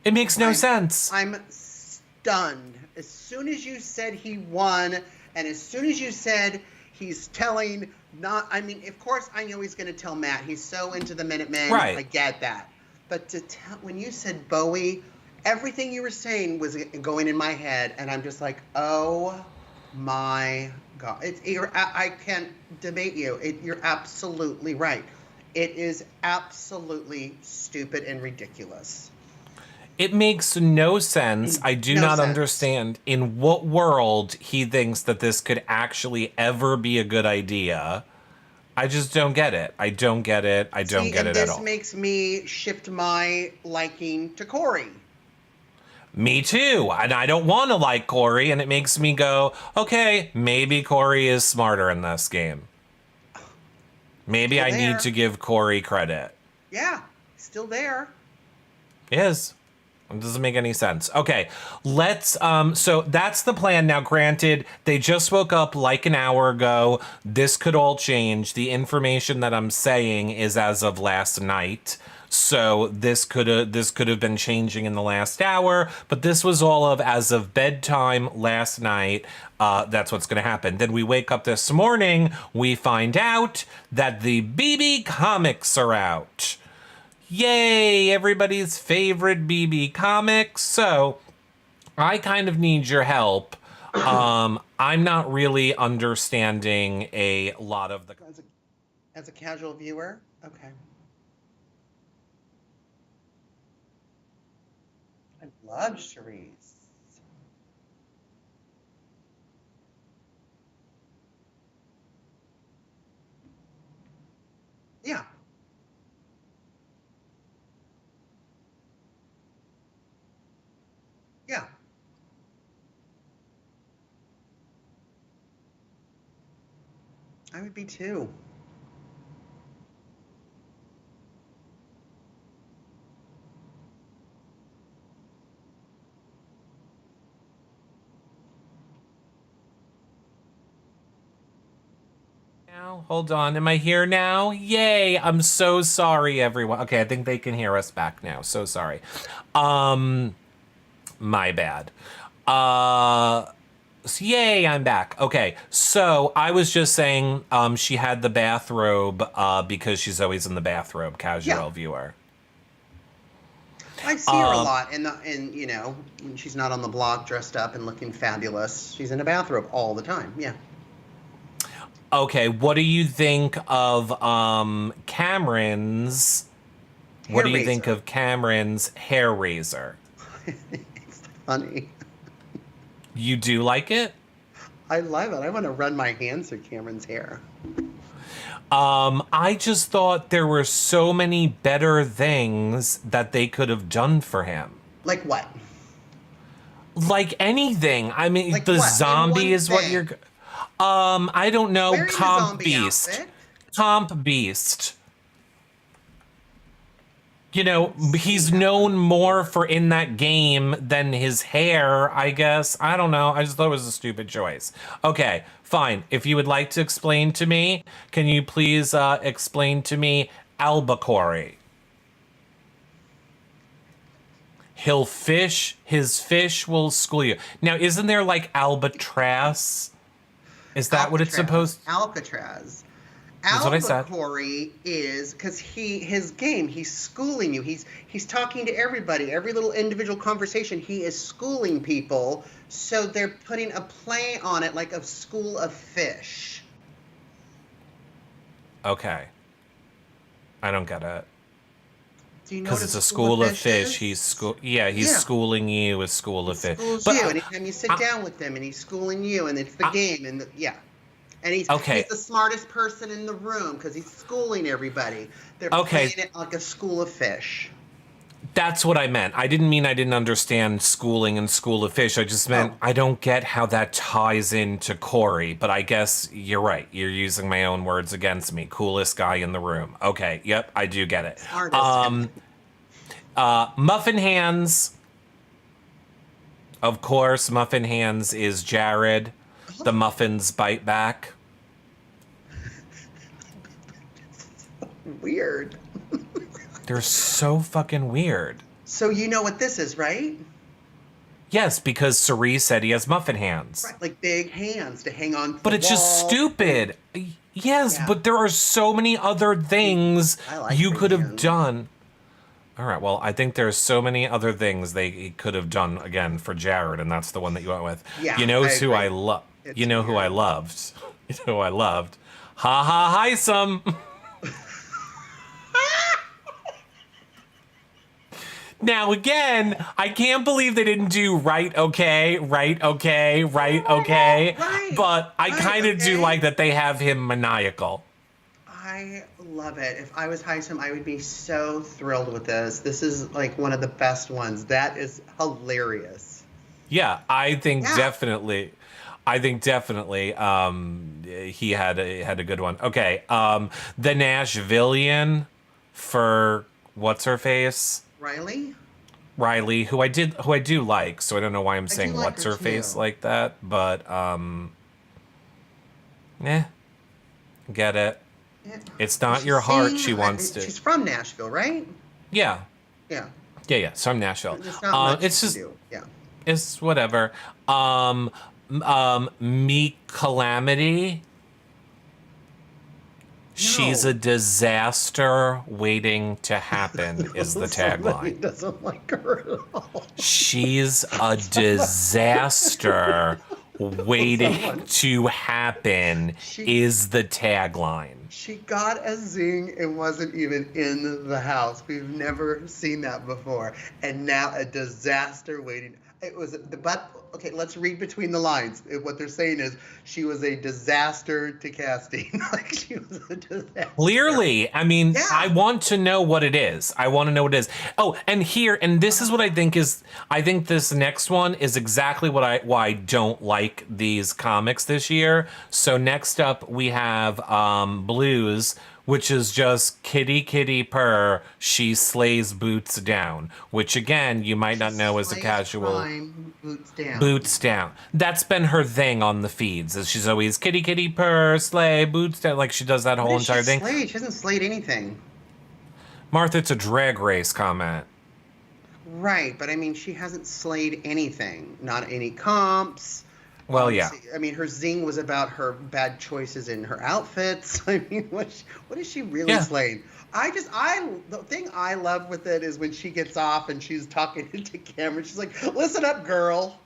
It makes no sense. I'm stunned. As soon as you said he won, and as soon as you said he's telling of course I know he's going to tell Matt. He's so into the Minutemen. Right. I get that. But when you said Bowie, everything you were saying was going in my head, and I'm just like, oh my God. I can't debate you. You're absolutely right. It is absolutely stupid and ridiculous. It makes no sense. I do not understand in what world he thinks that this could actually ever be a good idea. I just don't get it. I don't get it. I don't get it at all. This makes me shift my liking to Corey. Me too. And I don't want to like Corey, and it makes me go, okay, maybe Corey is smarter in this game. Maybe I need to give Corey credit. Yeah, still there. He is. It doesn't make any sense. Okay, let's, so that's the plan. Now, granted, they just woke up like an hour ago. This could all change. The information that I'm saying is as of last night. So this could have been changing in the last hour, but this was all of as of bedtime last night. That's what's going to happen. Then we wake up this morning, we find out that the BBComics are out. Yay, everybody's favorite BBComics. So I kind of need your help. I'm not really understanding a lot of the... As a casual viewer? Okay. I love Cherise. Yeah. Yeah. I would be too. Now, hold on. Am I here now? Yay. I'm so sorry, everyone. Okay, I think they can hear us back now. So sorry. My bad. So yay, I'm back. Okay, so I was just saying she had the bathrobe because she's always in the bathrobe, casual viewer. I see her a lot in you know, when she's not on the block dressed up and looking fabulous. She's in a bathrobe all the time. Yeah. Okay, what do you think of Cameron's Hair razor. Cameron's hair razor? It's funny. You do like it? I love it. I want to run my hands through Cameron's hair. I just thought there were so many better things that they could have done for him. Like what? Like anything. I mean, Like the what? zombie is what thing. you're... I don't know. Wearing the Comp zombie Beast. outfit? Comp Beast. You know, he's known more for in that game than his hair, I guess. I don't know. I just thought it was a stupid choice. Okay, fine. If you would like to explain to me, can you please explain to me albacore? He'll fish. His fish will school you. Now, isn't there like Albatross? Is that what it's supposed to? Alcatraz. That's what I said. Albacore is because his game. He's schooling you. He's talking to everybody. Every little individual conversation. He is schooling people. So they're putting a play on it, like a school of fish. Okay. I don't get it. Do you know? Because it's a school of fish. Is? He's schooling you a school of fish. Schools But you anytime you sit down with them, and he's schooling you, and it's the game, and and he's the smartest person in the room because he's schooling everybody. They're playing it like a school of fish. That's what I meant. I didn't mean I didn't understand schooling and School of Fish. I just meant I don't get how that ties into Corey. But I guess you're right. You're using my own words against me. Coolest guy in the room. Okay. Yep. I do get it. Muffin Hands. Of course, Muffin Hands is Jared. The muffins bite back. Weird. They're so fucking weird. So you know what this is, right? Yes, because Cerise said he has muffin hands. Right, like big hands to hang on to But it's just stupid. Yes, Yeah. but there are so many other things you big could have hands. done. All right, well, I think there's so many other things they could have done again for Jared, and that's the one that you went with. Yeah, you know I who I agree. love. It's You know who I weird. loved. You know who I loved. Ha ha hi some. Now again, I can't believe they didn't do right okay, right okay, right okay. Right, But I right, kind of do okay. like that they have him maniacal. I love it. If I was Heisem, I would be so thrilled with this. This is like one of the best ones. That is hilarious. Yeah, I think Yeah. definitely. I think definitely he had a good one. Okay, the Nashvillian for what's her face? Riley, who I do like, so I don't know why I'm saying do like what's her her face too. like that, but get it. It's not your heart she wants to. She's from Nashville, right? Yeah. Yeah. Yeah, so I'm Nashville. There's not much It's to just do. Yeah. it's whatever. Meek Calamity. She's No. a disaster waiting to happen is the Somebody tagline. doesn't like her at all. She's a disaster waiting to happen is the tagline. She got a zing and wasn't even in the house. We've never seen that before. And now a disaster waiting. It was okay, let's read between the lines. What they're saying is she was a disaster to casting. Like she was a disaster. Clearly, I mean, Yeah. I want to know what it is. I want to know what it is. Oh, and this is what I think is. I think this next one is exactly why I don't like these comics this year. So next up we have Blues, which is just kitty kitty purr. She slays boots down, which again you might not know as a Slays casual. crime, boots down. Boots down. That's been her thing on the feeds. Is she's always kitty kitty purr, slay, boots down. Like she does that whole What did entire she thing. slay? She hasn't slayed anything. Martha, it's a drag race comment. Right, but I mean, she hasn't slayed anything. Not any comps. Well, yeah. I mean, her zing was about her bad choices in her outfits. I mean, what is she really Yeah. slaying? The thing I love with it is when she gets off and she's talking to Cameron. She's like, "Listen up, girl."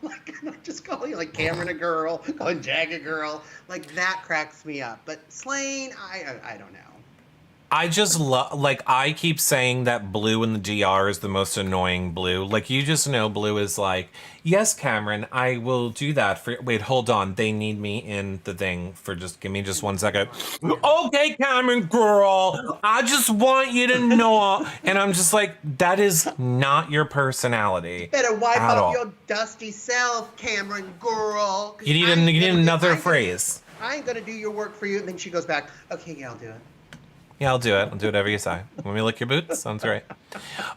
Like, I'm not just calling like Cameron a girl, calling Jag a girl. Like that cracks me up. But slaying, I don't know. I just love, like, I keep saying that Blue in the DR is the most annoying Blue. Like, you just know Blue is like, yes, Cameron, I will do that for, wait, hold on. They need me in the thing for give me just 1 second. Okay, Cameron, girl, I just want you to know. And I'm just like, that is not your personality. Better wipe at off all. your dusty self, Cameron girl. 'cause You need, I ain't you need gonna do- another I ain't gonna- phrase. I ain't gonna do your work for you. And then she goes back, okay, yeah, I'll do it. Yeah, I'll do it. I'll do whatever you say. Let me lick your boots. Sounds great.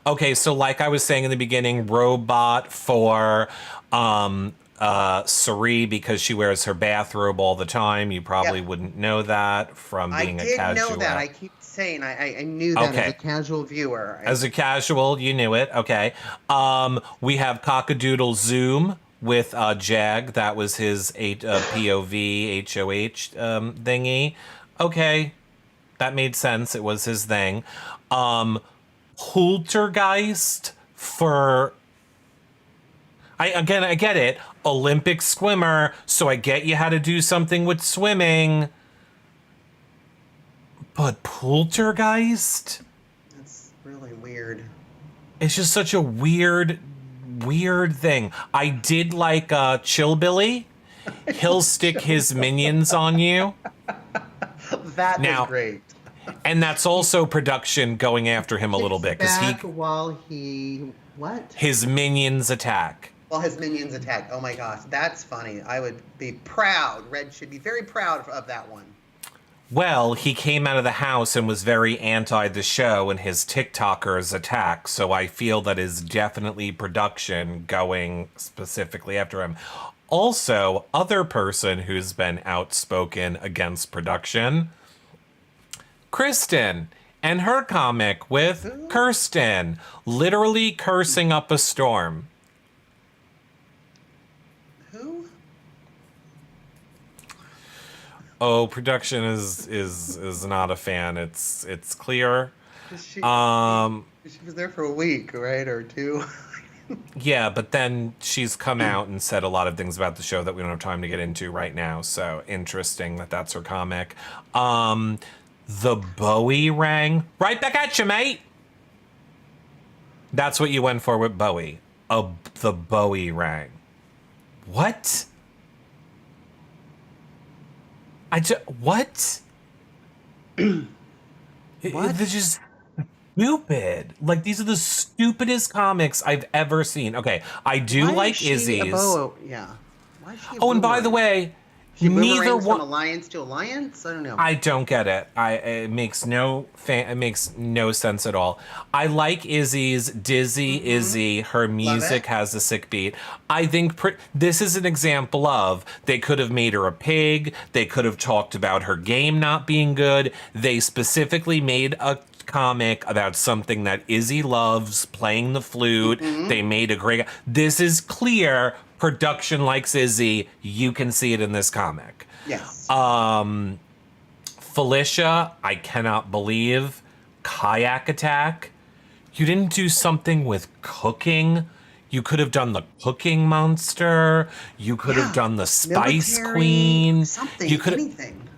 Okay, so like I was saying in the beginning, robot for Sari because she wears her bathrobe all the time. You probably Yep. wouldn't know that from being I a did casual. know that. I keep saying I knew that Okay. as a casual viewer. As a casual, you knew it. Okay. We have Cockadoodle Zoom with Jag. That was his POV HOH thingy. Okay. That made sense. It was his thing. Poltergeist for... I get it. Olympic swimmer, so I get you how to do something with swimming. But Poltergeist? That's really weird. It's just such a weird thing. I did like Chillbilly. He'll stick his minions on you. That Now- is great. And that's also production going after him a little bit because back while he what? his minions attack. While his minions attack. Oh my gosh, that's funny. I would be proud. Red should be very proud of that one. Well, he came out of the house and was very anti the show and his TikTokers attack, so I feel that is definitely production going specifically after him. Also, other person who's been outspoken against production, Kristen, and her comic with Kirsten, literally cursing up a storm. Who? Oh, production is not a fan. It's clear. She was there for a week, right, or two. Yeah, but then she's come out and said a lot of things about the show that we don't have time to get into right now. So interesting that that's her comic. The Bowie rang. Right back at you, mate. That's what you went for with Bowie. The Bowie rang. What? What? What? They're just stupid. Like, these are the stupidest comics I've ever seen. Okay, I do like Izzy's. Yeah. Why is she a Oh, and by boomerang? the way, She neither boomerangs one. from alliance to alliance? I don't know. I don't get it. It makes no sense at all. I like Izzy's Dizzy Izzy. Her music has a sick beat. I think this is an example of they could have made her a pig. They could have talked about her game not being good. They specifically made a comic about something that Izzy loves, playing the flute. They made a great. This is clear. Production likes Izzy. You can see it in this comic. Yes. Felicia, I cannot believe. Kayak Attack. You didn't do something with cooking. You could have done the Cooking Monster. You could have done the Spice Military, Queen. Something. You could Anything.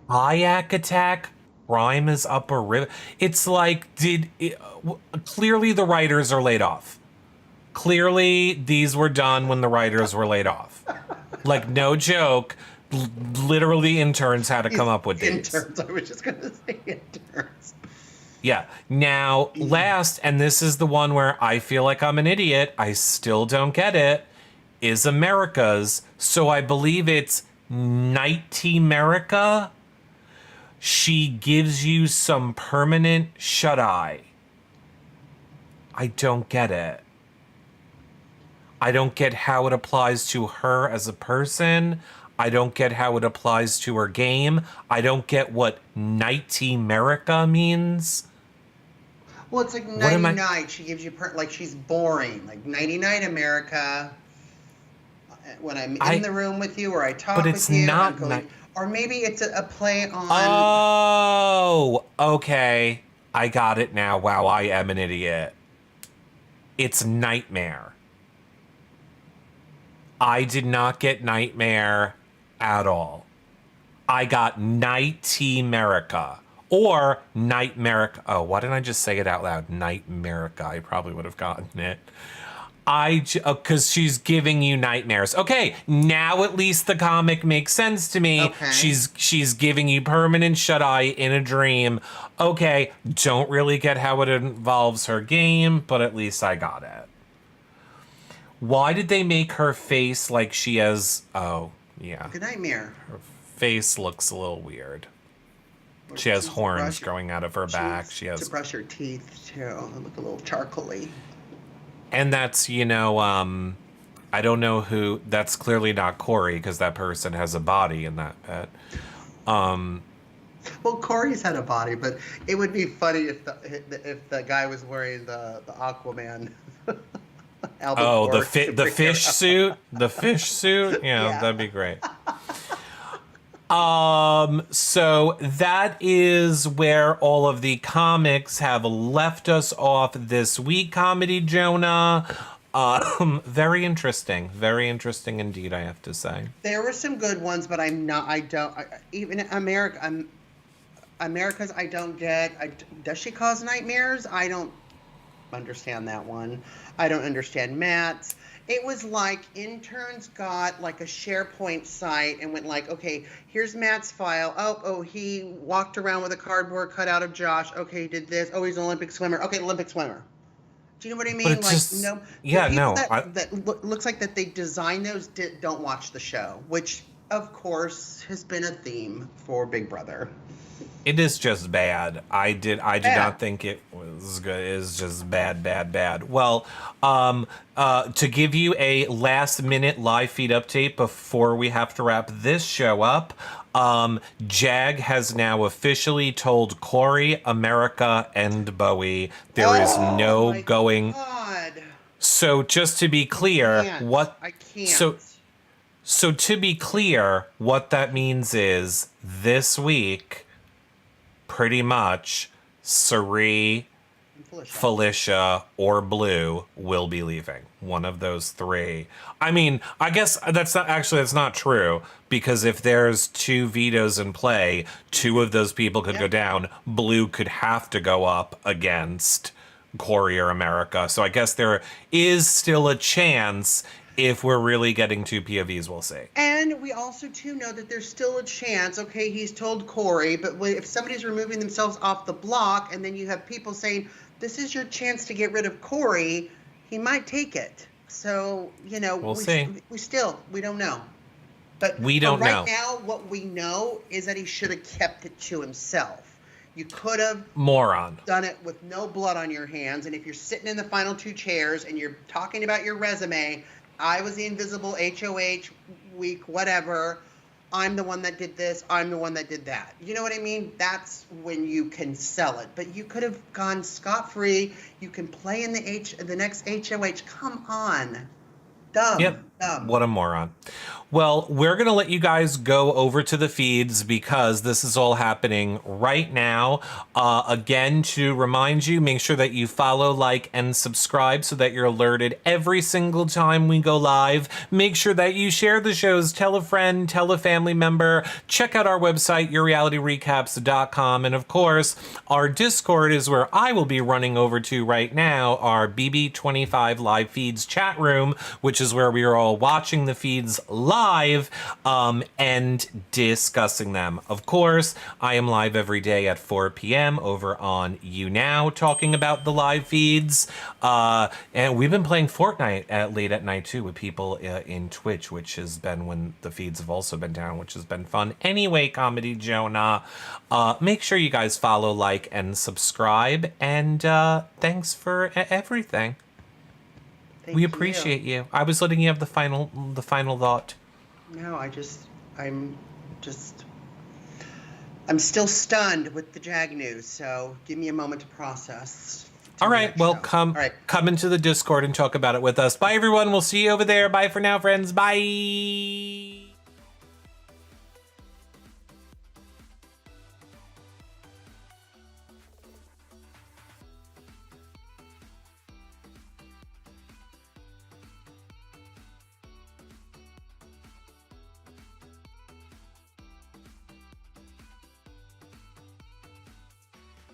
Kayak Attack. Rhyme is up a river. It's like, clearly the writers are laid off. Clearly, these were done when the writers were laid off. Like, no joke. Literally, interns had to come up with these. Interns. I was just going to say interns. Yeah. Now, last, and this is the one where I feel like I'm an idiot. I still don't get it. Is America's. So I believe it's Nighty America. She gives you some permanent shut-eye. I don't get it. I don't get how it applies to her as a person. I don't get how it applies to her game. I don't get what Nighty America means. Well, it's like nighty night. She gives you like she's boring. Like nighty night America. When I'm in the room with you, or I talk with you, but it's not. Or maybe it's a play on. Oh, okay. I got it now. Wow, I am an idiot. It's Nightmare. I did not get Nightmare at all. I got Nighty America. Or Nightmare. Oh, why didn't I just say it out loud? Nightmarica. I probably would have gotten it. Because she's giving you nightmares. Okay, now at least the comic makes sense to me. Okay. She's giving you permanent shut-eye in a dream. Okay, don't really get how it involves her game, but at least I got it. Why did they make her face like she has... Oh, yeah. Good nightmare. Her face looks a little weird. She has horns growing out of her back. She has... To brush her teeth, too. They look a little charcoaly. And that's, I don't know who, that's clearly not Corey, because that person has a body in that pet. Well, Corey's had a body, but it would be funny if the guy was wearing the Aquaman album. Oh, the fish suit? The fish suit? Yeah, that'd be great. So that is where all of the comics have left us off this week, Comedy Jonah. Very interesting indeed, I have to say. There were some good ones, but even America's I don't get. Does she cause nightmares? I don't understand that one. I don't understand Matt's. It was like interns got like a SharePoint site and went like, okay, here's Matt's file. Oh, he walked around with a cardboard cutout of Josh. Okay, he did this. Oh, he's an Olympic swimmer. Okay, Olympic swimmer. Do you know what I But mean? it's Like, just, no, the yeah, people no. that looks like that they designed those don't watch the show, which of course has been a theme for Big Brother. It is just bad. I did Bad. not think it was good. It is just bad, bad, bad. Well, to give you a last minute live feed update before we have to wrap this show up, Jag has now officially told Corey, America, and Bowie there is no going. God. So just to be clear, I can't. So to be clear, what that means is this week, pretty much, Sari, Felicia, or Blue will be leaving. One of those three. I mean, I guess that's not true, because if there's 2 vetoes in play, 2 of those people could go down. Blue could have to go up against Corey or America. So I guess there is still a chance. If we're really getting 2 POVs, we'll see. And we also, too, know that there's still a chance, okay, he's told Corey, but if somebody's removing themselves off the block and then you have people saying, this is your chance to get rid of Corey, he might take it. So, we'll see. We don't know. But we don't know. Right now, what we know is that he should have kept it to himself. You could have done it with no blood on your hands. And if you're sitting in the final 2 chairs and you're talking about your resume, I was the invisible HOH week, whatever. I'm the one that did this. I'm the one that did that. You know what I mean? That's when you can sell it. But you could have gone scot-free. You can play in the next HOH. Come on. Dumb. Yep. Dumb. What a moron. Well, we're going to let you guys go over to the feeds because this is all happening right now. Again, to remind you, make sure that you follow, like, and subscribe so that you're alerted every single time we go live. Make sure that you share the shows, tell a friend, tell a family member. Check out our website, yourrealityrecaps.com. And of course, our Discord is where I will be running over to right now, our BB25 live feeds chat room, which is where we are all watching the feeds live and discussing them. Of course, I am live every day at 4 p.m. over on YouNow talking about the live feeds. And we've been playing Fortnite late at night too with people in Twitch, which has been when the feeds have also been down, which has been fun. Anyway, Comedy Jonah, make sure you guys follow, like, and subscribe. And thanks for everything. We appreciate you. I was letting you have the final thought. No, I'm still stunned with the Jag news, so give me a moment to process. All right, well, come into the Discord and talk about it with us. Bye, everyone. We'll see you over there. Bye for now, friends. Bye.